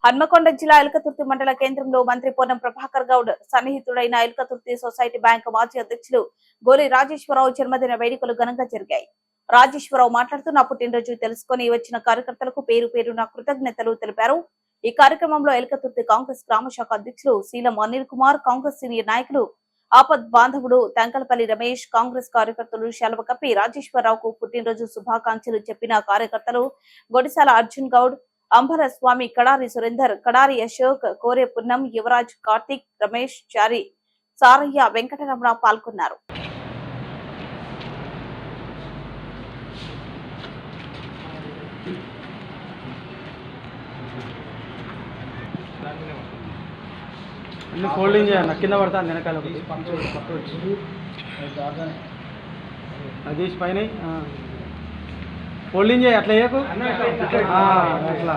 హన్మకొండ జిల్లా ఎల్కతుర్తి మండల కేంద్రంలో మంత్రి పొన్నం ప్రభాకర్ గౌడ్ సన్నిహితుడైన ఎల్కతుర్తి సొసైటీ బ్యాంక్ మాజీ అధ్యక్షులు గోలి రాజేశ్వరరావు జన్మదిన వేడుకలు ఘనంగా జరిగాయి. రాజేశ్వరరావు మాట్లాడుతూ నా పుట్టినరోజు తెలుసుకుని వచ్చిన కార్యకర్తలకు పేరు పేరున కృతజ్ఞతలు తెలిపారు. ఈ కార్యక్రమంలో ఎల్కతుర్తి కాంగ్రెస్ గ్రామ శాఖ అధ్యక్షులు శీలం అనిల్ కుమార్, కాంగ్రెస్ సీనియర్ నాయకులు ఆపద్ బాంధవుడు తంకలపల్లి రమేష్, కాంగ్రెస్ కార్యకర్తలు శాలువ కప్పి రాజేశ్వరరావుకు పుట్టినరోజు శుభాకాంక్షలు చెప్పిన కార్యకర్తలు గొడిశాల అర్జున్ గౌడ్, అంబర స్వామి, కడారి సురేందర్, కడారి అశోక్, కోరే పున్నం, యువరాజ్, కార్తిక్, రమేష్, చారి, సారయ్య, వెంకటరమణ పాల్గొన్నారు. అన్ని ఫోల్డింగ్ చేయాలి, కింద పడతాను వెనకాల అది పైన ఫోల్డింగ్ చేయి, అట్లా చేయకు అట్లా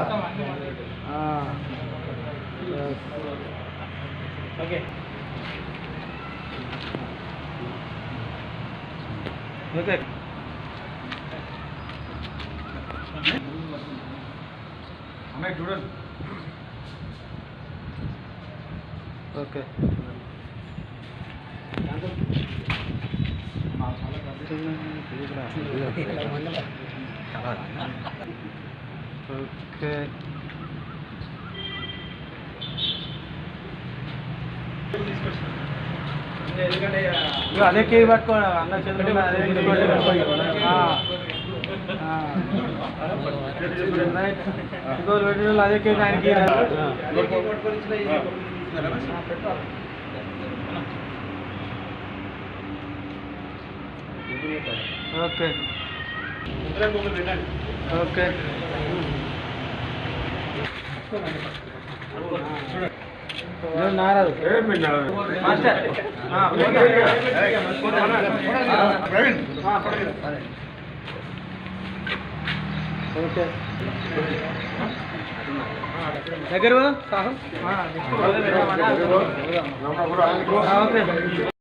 ఓకే ఓకే అమ్మాయి చూడండి ఓకే ఓకే అదే కేక్ పట్టుకో అన్న చేతులు అదే ఇంకో అదే కేక్ ఆయనకి ఓకే ఓకే నారాదు మాస్టర్ ఓకే దగ్గర సాహు ఓకే.